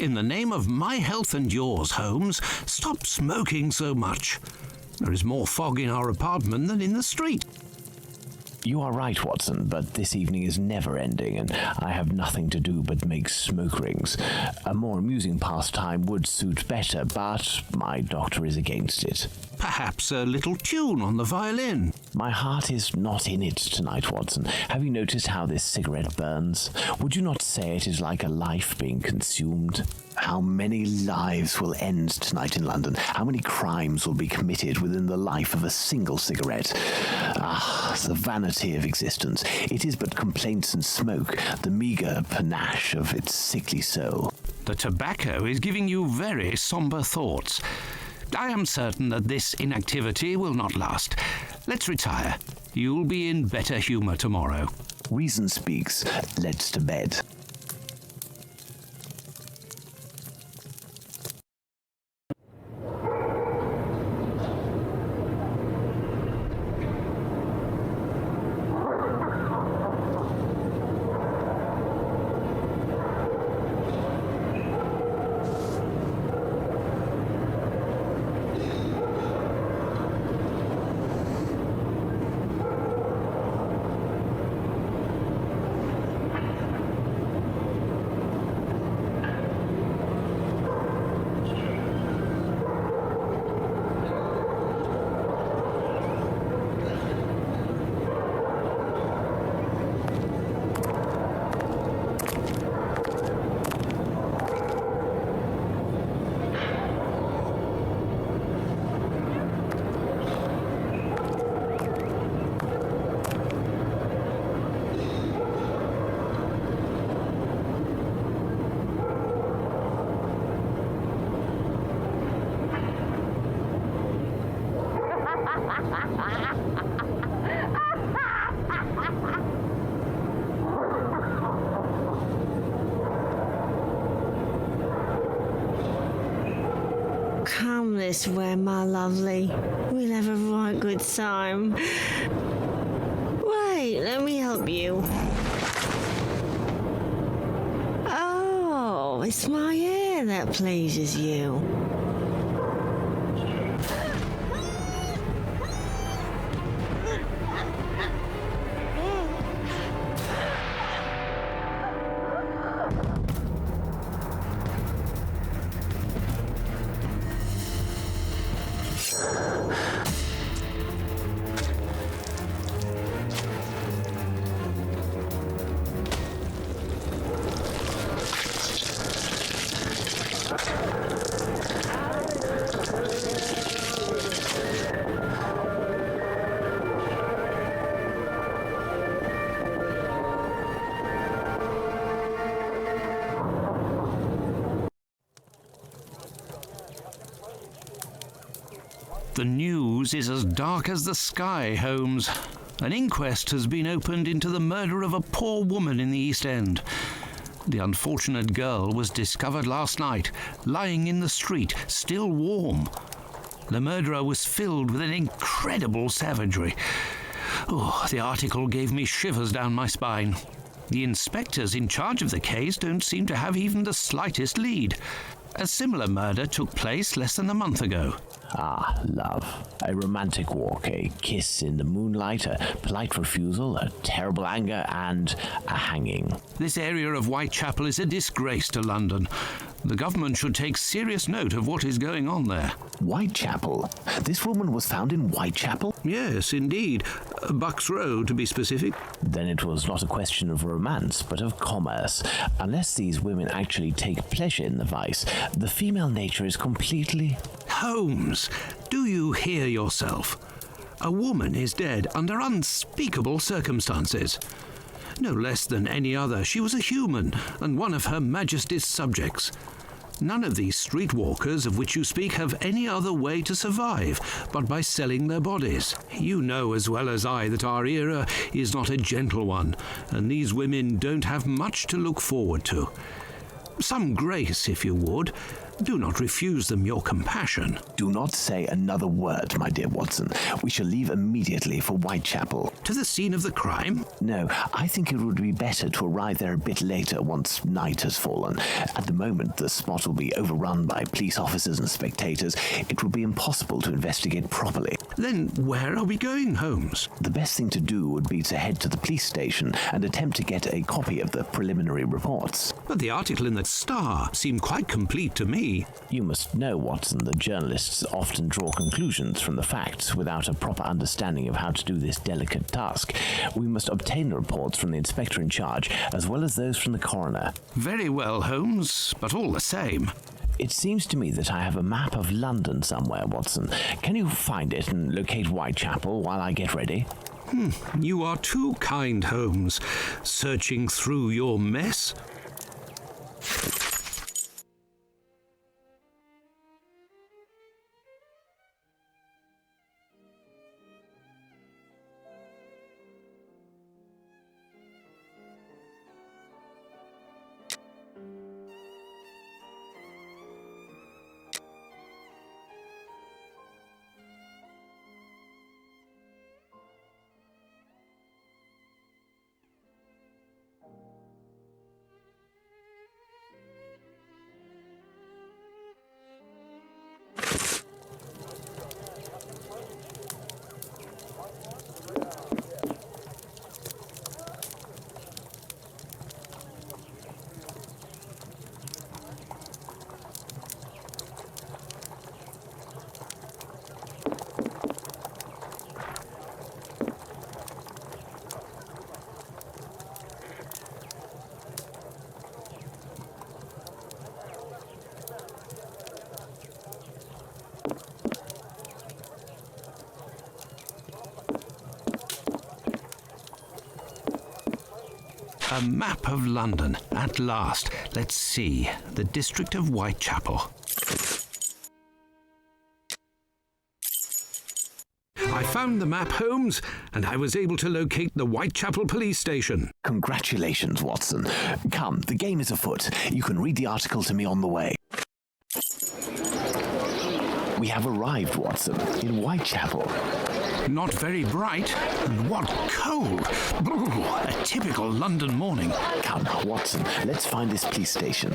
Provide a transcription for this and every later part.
In the name of my health and yours, Holmes, stop smoking so much. There is more fog in our apartment than in the street. You are right, Watson, but this evening is never ending, and I have nothing to do but make smoke rings. A more amusing pastime would suit better, but my doctor is against it. Perhaps a little tune on the violin. My heart is not in it tonight, Watson. Have you noticed how this cigarette burns? Would you not say it is like a life being consumed? How many lives will end tonight in London? How many crimes will be committed within the life of a single cigarette? Ah, the vanity of existence. It is but complaints and smoke, the meagre panache of its sickly soul. The tobacco is giving you very sombre thoughts. I am certain that this inactivity will not last. Let's retire. You'll be in better humour tomorrow. Reason speaks. Let's to bed. Come this way, my lovely. We'll have a right good time. Wait, let me help you. Oh, it's my hair that pleases you. The news is as dark as the sky, Holmes. An inquest has been opened into the murder of a poor woman in the East End. The unfortunate girl was discovered last night, lying in the street, still warm. The murderer was filled with an incredible savagery. Oh, the article gave me shivers down my spine. The inspectors in charge of the case don't seem to have even the slightest lead. A similar murder took place less than a month ago. Ah, love. A romantic walk, a kiss in the moonlight, a polite refusal, a terrible anger, and a hanging. This area of Whitechapel is a disgrace to London. The government should take serious note of what is going on there. Whitechapel? This woman was found in Whitechapel? Yes, indeed. Bucks Row, to be specific. Then it was not a question of romance, but of commerce. Unless these women actually take pleasure in the vice, the female nature is completely... Holmes, do you hear yourself? A woman is dead under unspeakable circumstances. No less than any other, she was a human and one of Her Majesty's subjects. None of these streetwalkers of which you speak have any other way to survive but by selling their bodies. You know as well as I that our era is not a gentle one, and these women don't have much to look forward to. Some grace, if you would, Do not refuse them your compassion. Do not say another word, my dear Watson. We shall leave immediately for Whitechapel. To the scene of the crime? No, I think it would be better to arrive there a bit later once night has fallen. At the moment, the spot will be overrun by police officers and spectators. It will be impossible to investigate properly. Then where are we going, Holmes? The best thing to do would be to head to the police station and attempt to get a copy of the preliminary reports. But the article in the Star seemed quite complete to me. You must know, Watson, that journalists often draw conclusions from the facts without a proper understanding of how to do this delicate task. We must obtain the reports from the inspector in charge, as well as those from the coroner. Very well, Holmes, but all the same. It seems to me that I have a map of London somewhere, Watson. Can you find it and locate Whitechapel while I get ready? You are too kind, Holmes. Searching through your mess. A map of London, at last. Let's see. The district of Whitechapel. I found the map, Holmes, and I was able to locate the Whitechapel police station. Congratulations, Watson. Come, the game is afoot. You can read the article to me on the way. We have arrived, Watson, in Whitechapel. Not very bright, and what cold! A typical London morning. Come, Watson, let's find this police station.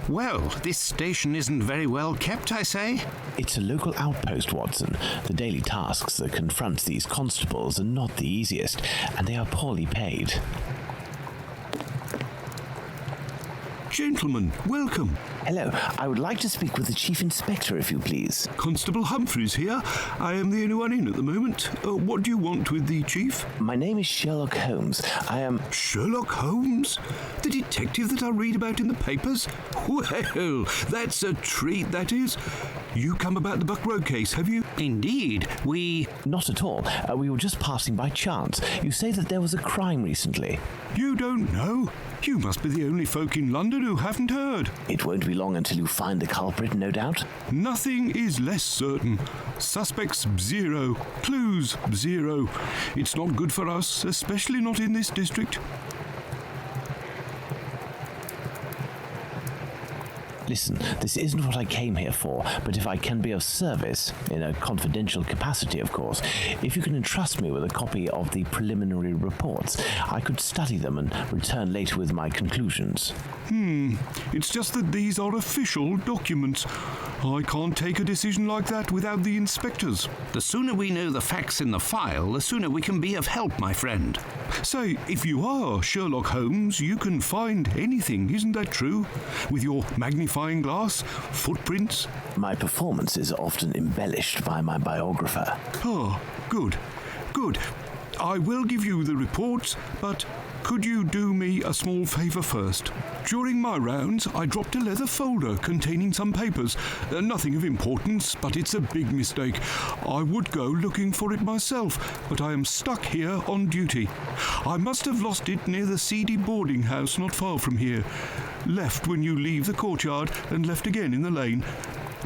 Well, this station isn't very well kept, I say. It's a local outpost, Watson. The daily tasks that confront these constables are not the easiest, and they are poorly paid. Gentlemen, welcome. Hello, I would like to speak with the Chief Inspector, if you please. Constable Humphreys here. I am the only one in at the moment. What do you want with the Chief? My name is Sherlock Holmes. I am... Sherlock Holmes? The detective that I read about in the papers? Well, that's a treat, that is. You come about the Buckrow case, have you? Indeed, we... Not at all. We were just passing by chance. You say that there was a crime recently. You don't know? You must be the only folk in London who haven't heard. It won't be long until you find the culprit, no doubt. Nothing is less certain. Suspects, 0. Clues, 0. It's not good for us, especially not in this district. Listen, this isn't what I came here for, but if I can be of service, in a confidential capacity, of course, if you can entrust me with a copy of the preliminary reports, I could study them and return later with my conclusions. It's just that these are official documents. I can't take a decision like that without the inspectors. The sooner we know the facts in the file, the sooner we can be of help, my friend. Say, if you are Sherlock Holmes, you can find anything, isn't that true? With your magnifying glass, footprints. My performance is often embellished by my biographer. Ah, good. I will give you the reports, but could you do me a small favour first? During my rounds, I dropped a leather folder containing some papers. Nothing of importance, but it's a big mistake. I would go looking for it myself, but I am stuck here on duty. I must have lost it near the seedy boarding house not far from here. Left when you leave the courtyard and left again in the lane.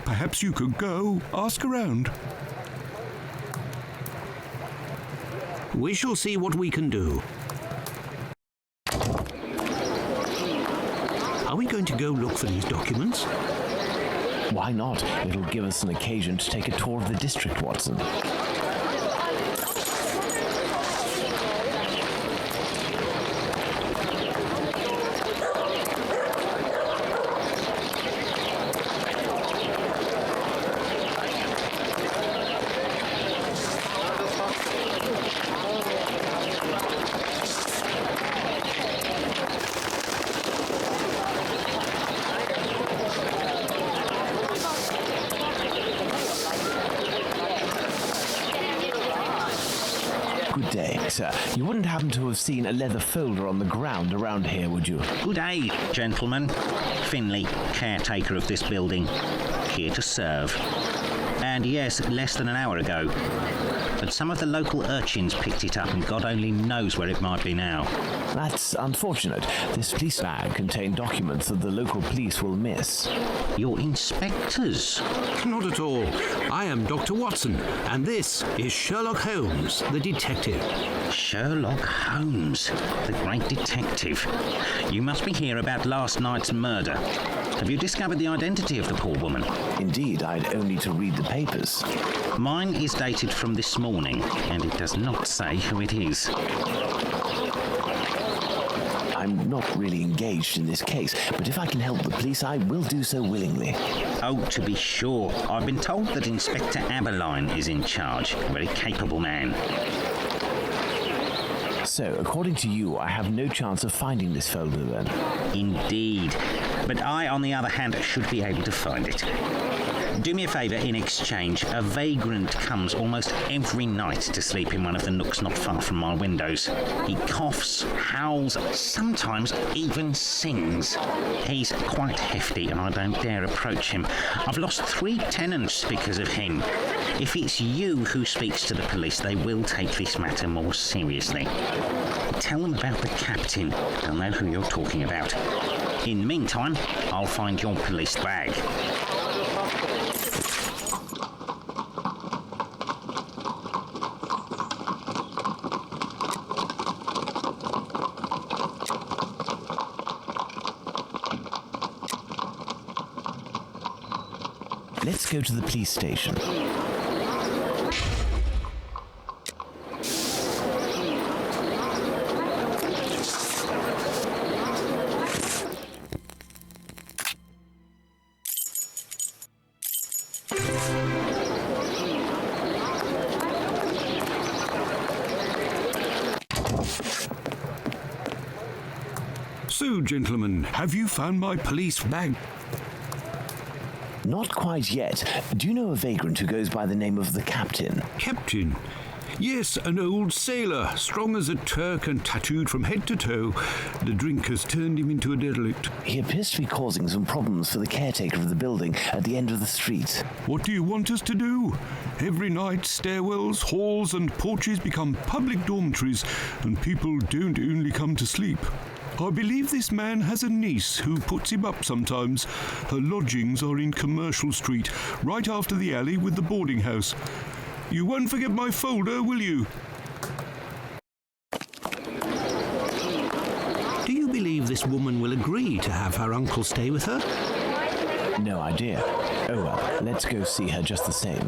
Perhaps you could go ask around. We shall see what we can do. Are we going to go look for these documents? Why not? It'll give us an occasion to take a tour of the district, Watson. Good day, sir. You wouldn't happen to have seen a leather folder on the ground around here, would you? Good day, gentlemen. Finley, caretaker of this building. Here to serve. And yes, less than an hour ago. But some of the local urchins picked it up and God only knows where it might be now. That's unfortunate. This police bag contained documents that the local police will miss. You're inspectors? Not at all. I am Dr. Watson, and this is Sherlock Holmes, the detective. Sherlock Holmes, the great detective. You must be here about last night's murder. Have you discovered the identity of the poor woman? Indeed, I'd only to read the papers. Mine is dated from this morning, and it does not say who it is. I'm not really engaged in this case, but if I can help the police, I will do so willingly. Oh, to be sure. I've been told that Inspector Aberline is in charge. A very capable man. So, according to you, I have no chance of finding this folder then? Indeed. But I, on the other hand, should be able to find it. Do me a favour in exchange. A vagrant comes almost every night to sleep in one of the nooks not far from my windows. He coughs, howls, sometimes even sings. He's quite hefty and I don't dare approach him. I've lost 3 tenants because of him. If it's you who speaks to the police, they will take this matter more seriously. Tell them about the captain. They'll know who you're talking about. In the meantime, I'll find your police bag. Let's go to the police station. So, gentlemen, have you found my police bag? Not quite yet. Do you know a vagrant who goes by the name of the Captain? Captain? Yes, an old sailor, strong as a Turk and tattooed from head to toe. The drink has turned him into a derelict. He appears to be causing some problems for the caretaker of the building at the end of the street. What do you want us to do? Every night, stairwells, halls and porches become public dormitories, and people don't only come to sleep. I believe this man has a niece who puts him up sometimes. Her lodgings are in Commercial Street, right after the alley with the boarding house. You won't forget my folder, will you? Do you believe this woman will agree to have her uncle stay with her? No idea. Oh well, let's go see her just the same.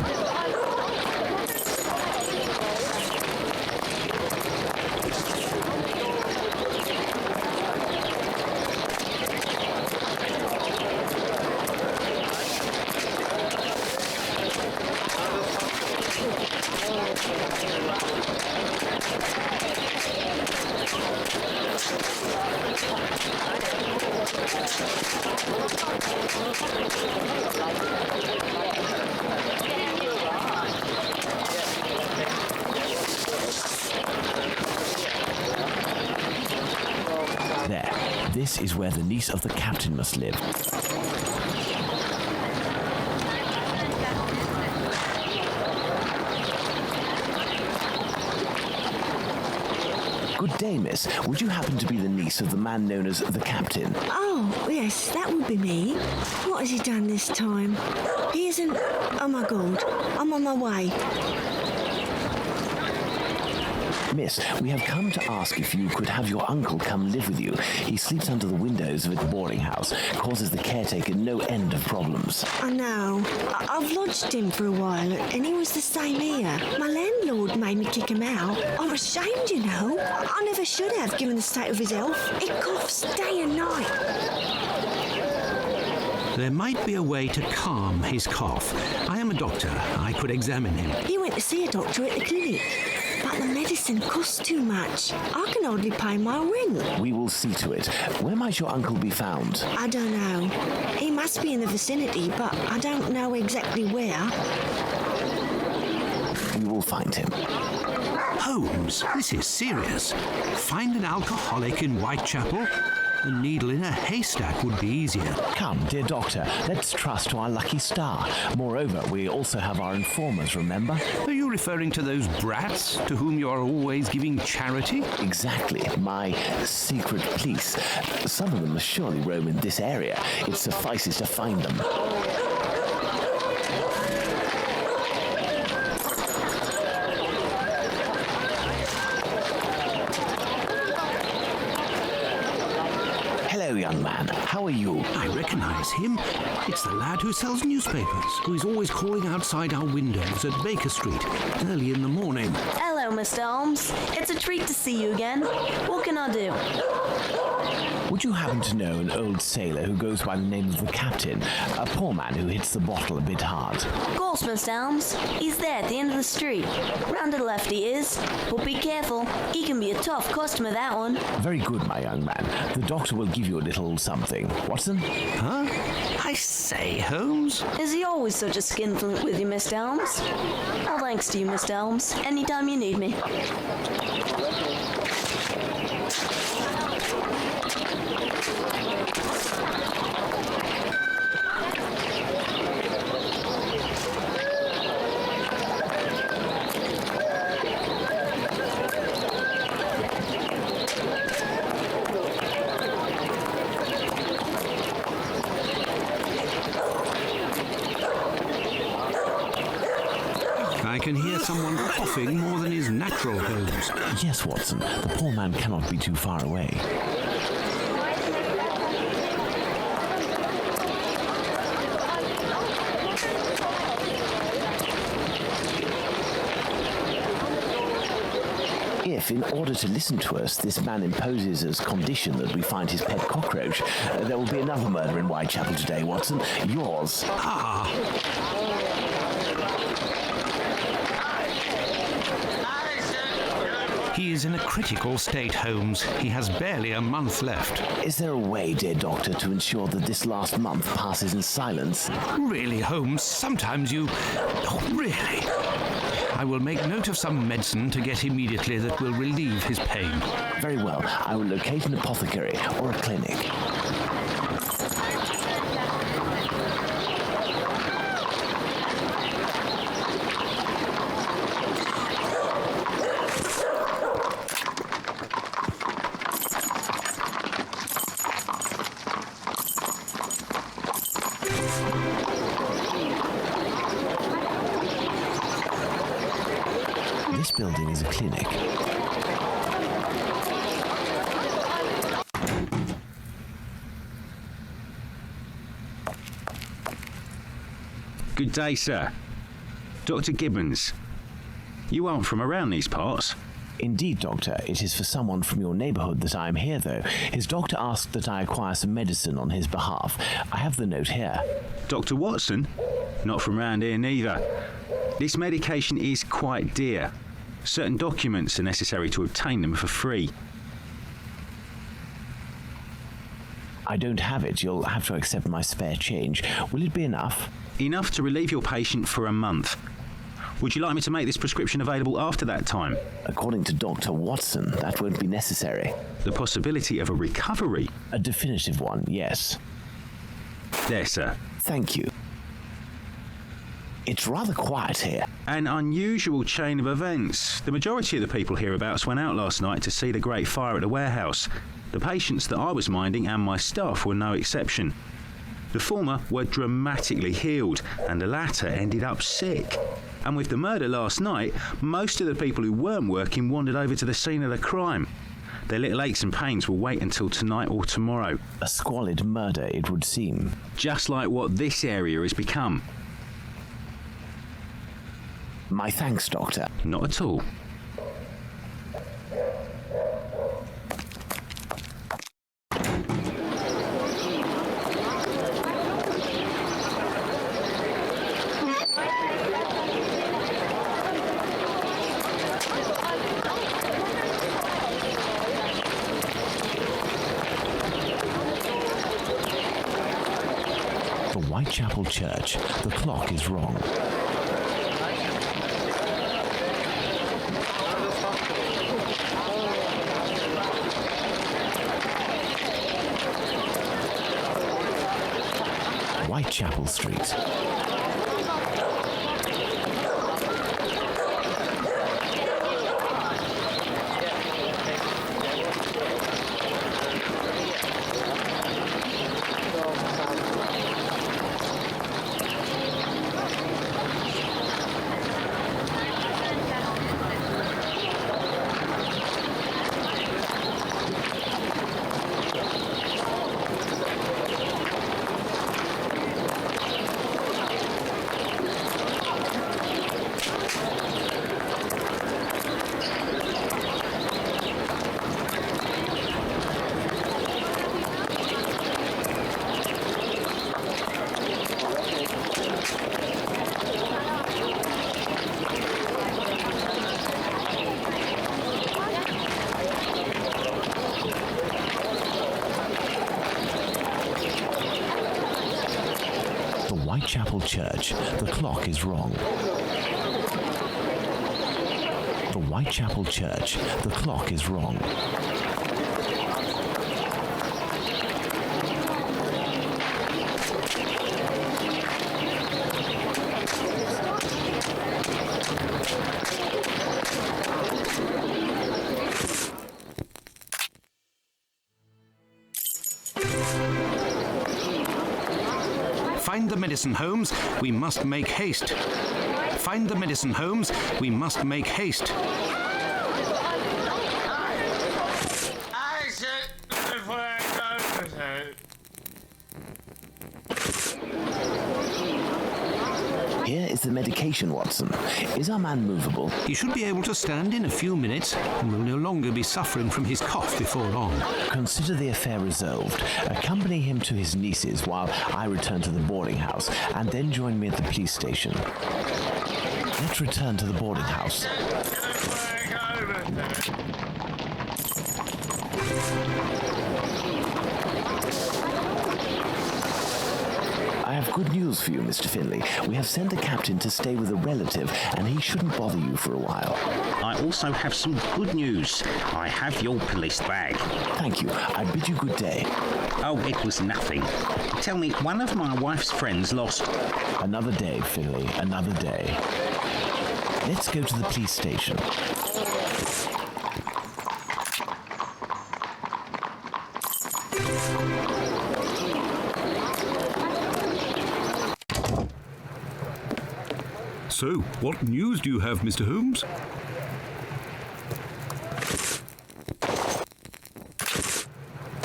There. This is where the niece of the captain must live. Good day, miss. Would you happen to be the niece of the man known as the Captain? Oh, yes, that would be me. What has he done this time? He isn't... Oh, my God. I'm on my way. Miss, we have come to ask if you could have your uncle come live with you. He sleeps under the windows of a boarding house, causes the caretaker no end of problems. I know. I've lodged him for a while, and he was the same here. My landlord made me kick him out. I'm ashamed, you know. I never should have, given the state of his health. He coughs day and night. There might be a way to calm his cough. I am a doctor. I could examine him. He went to see a doctor at the clinic, but the medicine costs too much. I can hardly pay my rent. We will see to it. Where might your uncle be found? I don't know. He must be in the vicinity, but I don't know exactly where. We will find him. Holmes, this is serious. Find an alcoholic in Whitechapel? A needle in a haystack would be easier. Come, dear doctor, let's trust to our lucky star. Moreover, we also have our informers, remember? Are you referring to those brats to whom you are always giving charity? Exactly, my secret police. Some of them must surely roam in this area. It suffices to find them. Hello, young man. How are you? I recognize him. It's the lad who sells newspapers, who is always calling outside our windows at Baker Street early in the morning. Hello, Mr. Holmes. It's a treat to see you again. What can I do? Would you happen to know an old sailor who goes by the name of the Captain? A poor man who hits the bottle a bit hard. Of course, Mr. Holmes. He's there at the end of the street. Round to the left he is. But be careful. He can be a tough customer, that one. Very good, my young man. The doctor will give you a little something. Watson? Huh? I say, Holmes? Is he always such a skinflint with you, Mr. Holmes? All thanks to you, Mr. Holmes. Anytime you need me. I can hear someone coughing more than is natural, Holmes. Yes, Watson. The poor man cannot be too far away. If, in order to listen to us, this man imposes as condition that we find his pet cockroach, there will be another murder in Whitechapel today, Watson. Yours. He is in a critical state, Holmes. He has barely a month left. Is there a way, dear doctor, to ensure that this last month passes in silence? Really, Holmes, sometimes you... Oh, really? I will make note of some medicine to get immediately that will relieve his pain. Very well. I will locate an apothecary or a clinic. This building is a clinic. Good day, sir. Dr. Gibbons. You aren't from around these parts. Indeed, Doctor. It is for someone from your neighbourhood that I am here, though. His doctor asked that I acquire some medicine on his behalf. I have the note here. Dr. Watson? Not from round here neither. This medication is quite dear. Certain documents are necessary to obtain them for free. I don't have it. You'll have to accept my spare change. Will it be enough? Enough to relieve your patient for a month. Would you like me to make this prescription available after that time? According to Dr. Watson, that won't be necessary. The possibility of a recovery? A definitive one, yes. There, sir. Thank you. It's rather quiet here. An unusual chain of events. The majority of the people hereabouts went out last night to see the great fire at the warehouse. The patients that I was minding and my staff were no exception. The former were dramatically healed, and the latter ended up sick. And with the murder last night, most of the people who weren't working wandered over to the scene of the crime. Their little aches and pains will wait until tonight or tomorrow. A squalid murder, it would seem. Just like what this area has become. My thanks, Doctor. Not at all. For Whitechapel Church, the clock is wrong. Whitechapel Street. Whitechapel Church, the clock is wrong. For Whitechapel Church, the clock is wrong. Find the medicine, Holmes. We must make haste. Find the medicine, Holmes. We must make haste. Here is the medication, Watson. Is our man movable? He should be able to stand in a few minutes and will no longer be suffering from his cough before long. Consider the affair resolved. Accompany him to his niece's while I return to the boarding house, and then join me at the police station. Let's return to the boarding house. I have good news for you, Mr. Finlay. We have sent a captain to stay with a relative, and he shouldn't bother you for a while. I also have some good news. I have your police bag. Thank you. I bid you good day. Oh, it was nothing. Tell me, one of my wife's friends lost... Another day, Finlay. Another day. Let's go to the police station. So, what news do you have, Mr. Holmes?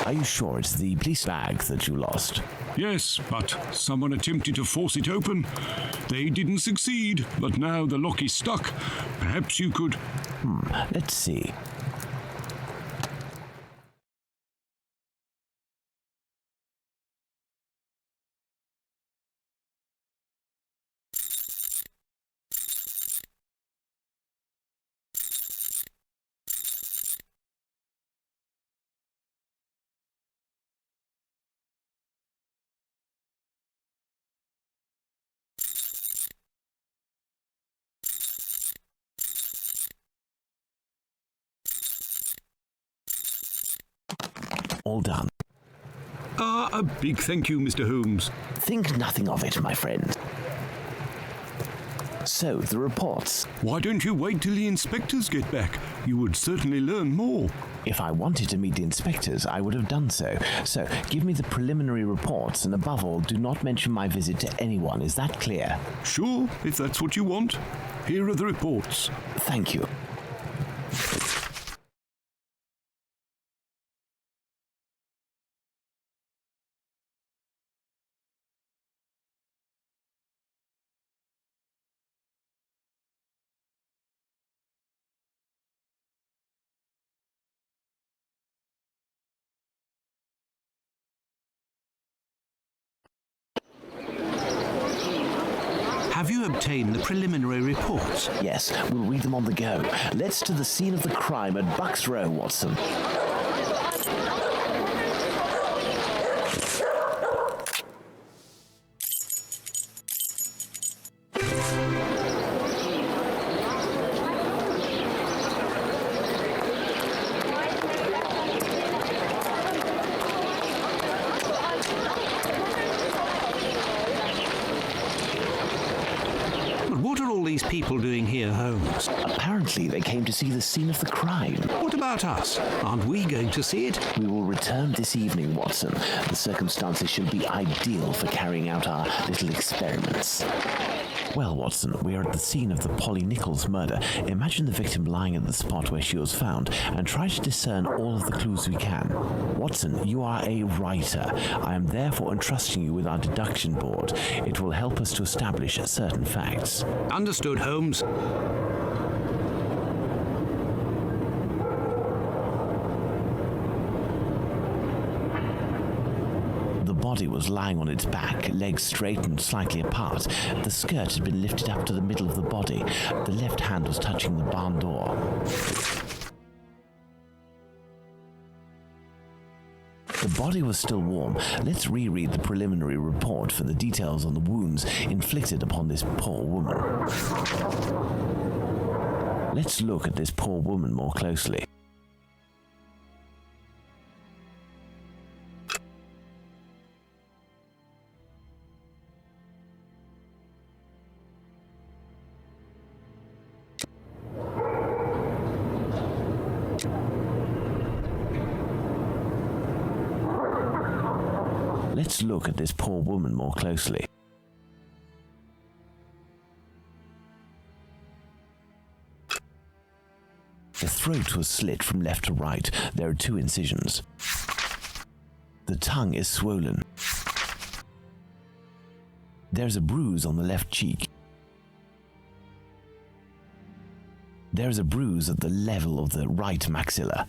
Are you sure it's the police bag that you lost? Yes, but someone attempted to force it open. They didn't succeed, but now the lock is stuck. Perhaps you could... Let's see. All done. A big thank you, Mr. Holmes. Think nothing of it, my friend. So, the reports. Why don't you wait till the inspectors get back? You would certainly learn more. If I wanted to meet the inspectors, I would have done so. So, give me the preliminary reports, and above all, do not mention my visit to anyone. Is that clear? Sure, if that's what you want. Here are the reports. Thank you. Have you obtained the preliminary reports? Yes, we'll read them on the go. Let's to the scene of the crime at Bucks Row, Watson. What are all these people doing here, Holmes? Apparently, they came to see the scene of the crime. What about us? Aren't we going to see it? We will return this evening, Watson. The circumstances should be ideal for carrying out our little experiments. Well, Watson, we are at the scene of the Polly Nichols murder. Imagine the victim lying at the spot where she was found and try to discern all of the clues we can. Watson, you are a writer. I am therefore entrusting you with our deduction board. It will help us to establish certain facts. Understood, Holmes. The body was lying on its back, legs straight and slightly apart. The skirt had been lifted up to the middle of the body. The left hand was touching the barn door. The body was still warm. Let's reread the preliminary report for the details on the wounds inflicted upon this poor woman. Let's look at this poor woman more closely. Let's look at this poor woman more closely. The throat was slit from left to right. There are 2 incisions. The tongue is swollen. There's a bruise on the left cheek. There's a bruise at the level of the right maxilla.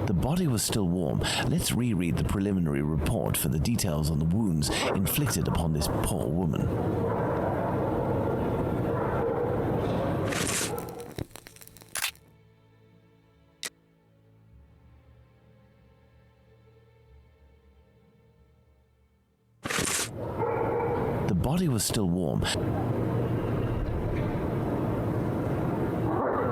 The body was still warm. Let's reread the preliminary report for the details on the wounds inflicted upon this poor woman. The body was still warm.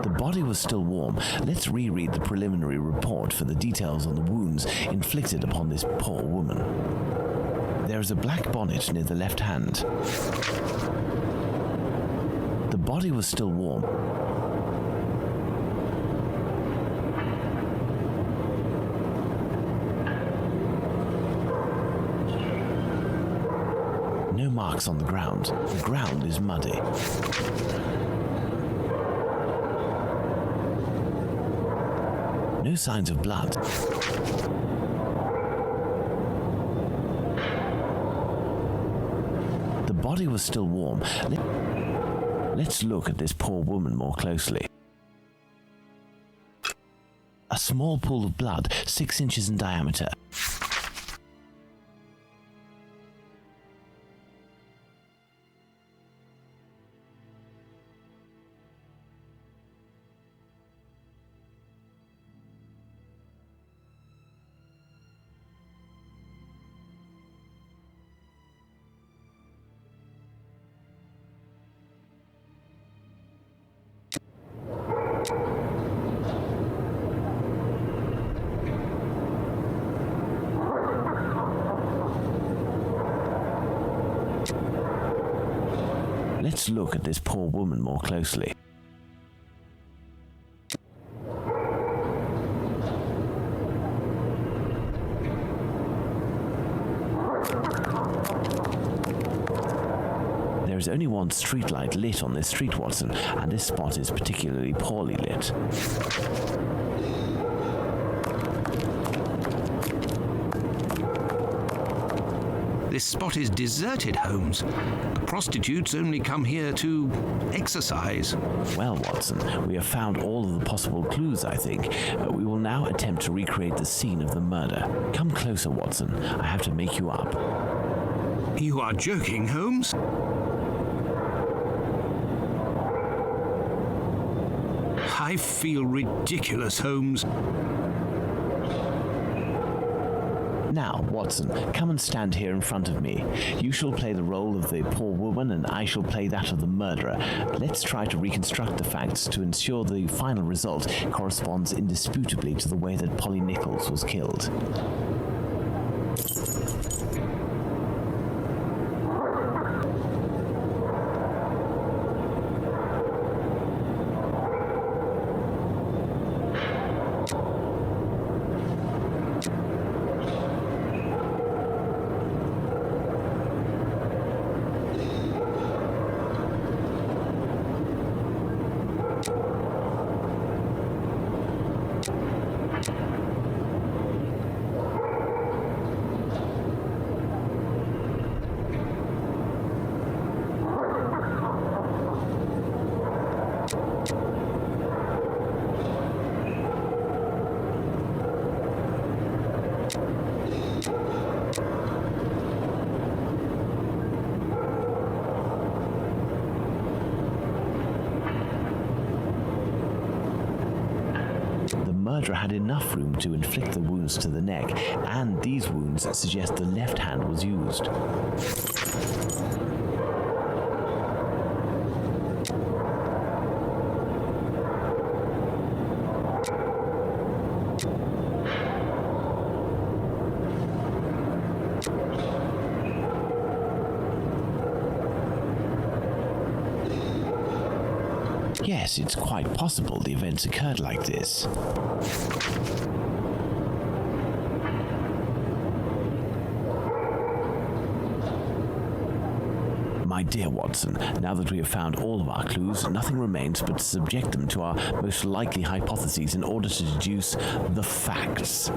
The body was still warm. Let's reread the preliminary report for the details on the wounds inflicted upon this poor woman. There is a black bonnet near the left hand. The body was still warm. No marks on the ground. The ground is muddy. No signs of blood. The body was still warm. Let's look at this poor woman more closely. A small pool of blood, 6 inches in diameter. Let's look at this poor woman more closely. There is only one streetlight lit on this street, Watson, and this spot is particularly poorly lit. This spot is deserted, Holmes. The prostitutes only come here to exercise. Well, Watson, we have found all of the possible clues, I think. We will now attempt to recreate the scene of the murder. Come closer, Watson. I have to make you up. You are joking, Holmes? I feel ridiculous, Holmes. Now, Watson, come and stand here in front of me. You shall play the role of the poor woman, and I shall play that of the murderer. Let's try to reconstruct the facts to ensure the final result corresponds indisputably to the way that Polly Nichols was killed. The murderer had enough room to inflict the wounds to the neck, and these wounds suggest the left hand was used. Yes, it's quite possible the events occurred like this. My dear Watson, now that we have found all of our clues, nothing remains but to subject them to our most likely hypotheses in order to deduce the facts.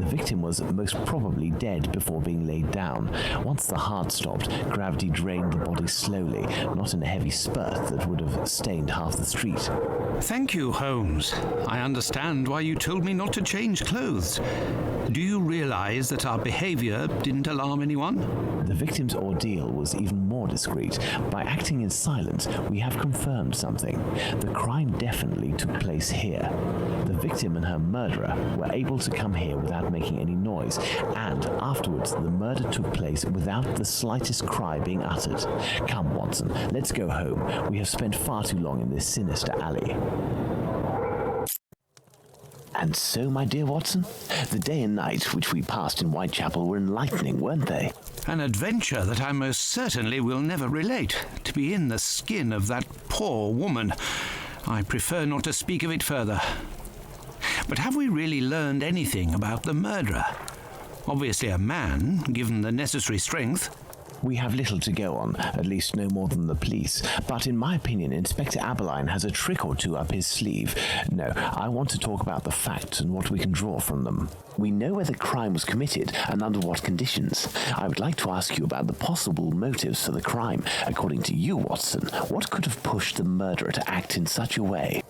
The victim was most probably dead before being laid down. Once the heart stopped, gravity drained the body slowly, not in a heavy spurt that would have stained half the street. Thank you, Holmes. I understand why you told me not to change clothes. Do you realize that our behavior didn't alarm anyone? The victim's ordeal was even more discreet. By acting in silence, we have confirmed something. The crime definitely took place here. The victim and her murderer were able to come here without making any noise, and afterwards the murder took place without the slightest cry being uttered. Come, Watson, let's go home. We have spent far too long in this sinister alley. And so, my dear Watson, the day and night which we passed in Whitechapel were enlightening, weren't they? An adventure that I most certainly will never relate. To be in the skin of that poor woman. I prefer not to speak of it further. But have we really learned anything about the murderer? Obviously a man, given the necessary strength. We have little to go on, at least no more than the police. But in my opinion, Inspector Aberline has a trick or two up his sleeve. No, I want to talk about the facts and what we can draw from them. We know where the crime was committed and under what conditions. I would like to ask you about the possible motives for the crime. According to you, Watson, what could have pushed the murderer to act in such a way?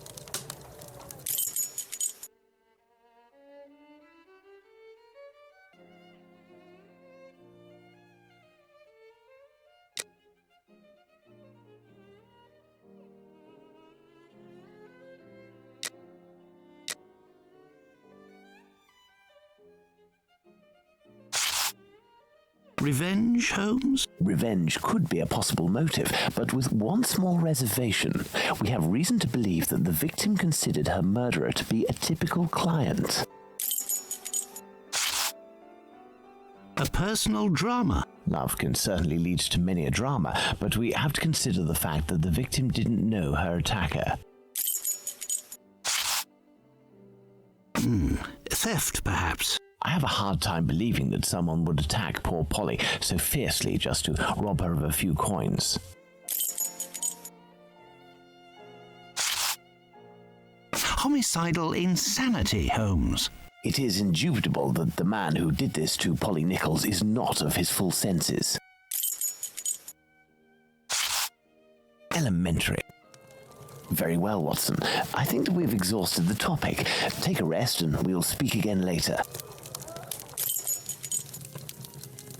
Revenge, Holmes? Revenge could be a possible motive, but with one small reservation. We have reason to believe that the victim considered her murderer to be a typical client. A personal drama. Love can certainly lead to many a drama, but we have to consider the fact that the victim didn't know her attacker. Theft, perhaps. I have a hard time believing that someone would attack poor Polly so fiercely just to rob her of a few coins. Homicidal insanity, Holmes. It is indubitable that the man who did this to Polly Nichols is not of his full senses. Elementary. Very well, Watson. I think that we've exhausted the topic. Take a rest and we'll speak again later.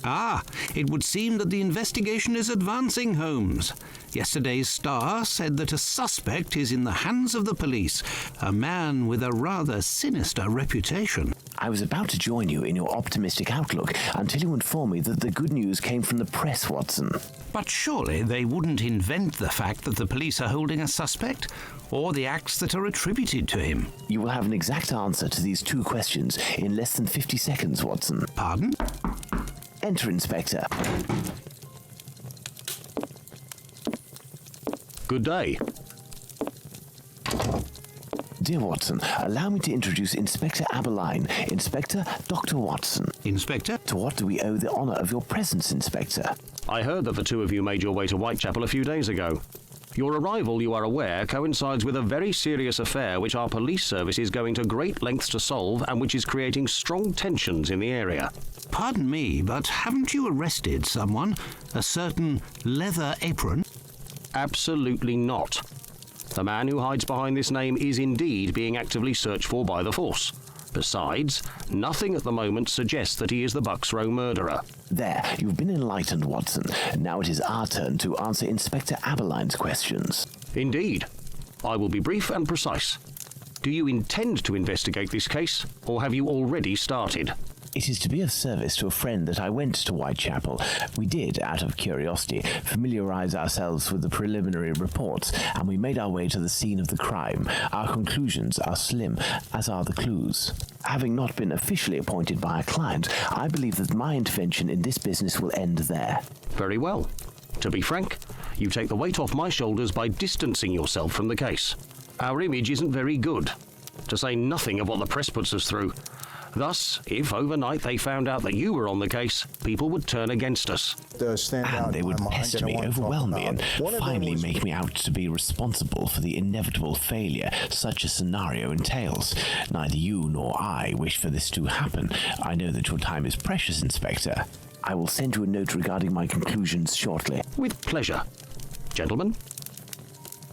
Ah, it would seem that the investigation is advancing, Holmes. Yesterday's Star said that a suspect is in the hands of the police, a man with a rather sinister reputation. I was about to join you in your optimistic outlook until you informed me that the good news came from the press, Watson. But surely they wouldn't invent the fact that the police are holding a suspect, or the acts that are attributed to him. You will have an exact answer to these two questions in less than 50 seconds, Watson. Pardon? Enter, Inspector. Good day. Dear Watson, allow me to introduce Inspector Aberline, Inspector Dr. Watson. Inspector? To what do we owe the honour of your presence, Inspector? I heard that the two of you made your way to Whitechapel a few days ago. Your arrival, you are aware, coincides with a very serious affair which our police service is going to great lengths to solve and which is creating strong tensions in the area. Pardon me, but haven't you arrested someone? A certain Leather Apron? Absolutely not. The man who hides behind this name is indeed being actively searched for by the force. Besides, nothing at the moment suggests that he is the Bucks Row murderer. There, you've been enlightened, Watson. Now it is our turn to answer Inspector Aberline's questions. Indeed. I will be brief and precise. Do you intend to investigate this case, or have you already started? It is to be of service to a friend that I went to Whitechapel. We did, out of curiosity, familiarize ourselves with the preliminary reports, and we made our way to the scene of the crime. Our conclusions are slim, as are the clues. Having not been officially appointed by a client, I believe that my intervention in this business will end there. Very well. To be frank, you take the weight off my shoulders by distancing yourself from the case. Our image isn't very good, to say nothing of what the press puts us through. Thus, if overnight they found out that you were on the case, people would turn against us. And they would pester me, overwhelm me, and finally make me out to be responsible for the inevitable failure such a scenario entails. Neither you nor I wish for this to happen. I know that your time is precious, Inspector. I will send you a note regarding my conclusions shortly. With pleasure. Gentlemen?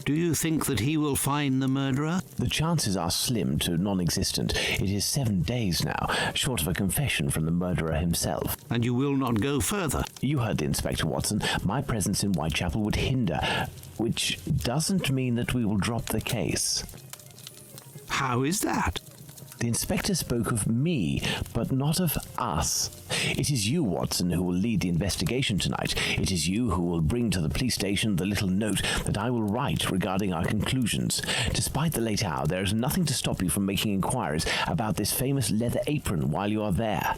Do you think that he will find the murderer? The chances are slim to non-existent. It is 7 days now, short of a confession from the murderer himself. And you will not go further? You heard the Inspector, Watson. My presence in Whitechapel would hinder, which doesn't mean that we will drop the case. How is that? The Inspector spoke of me, but not of us. It is you, Watson, who will lead the investigation tonight. It is you who will bring to the police station the little note that I will write regarding our conclusions. Despite the late hour, there is nothing to stop you from making inquiries about this famous leather apron while you are there.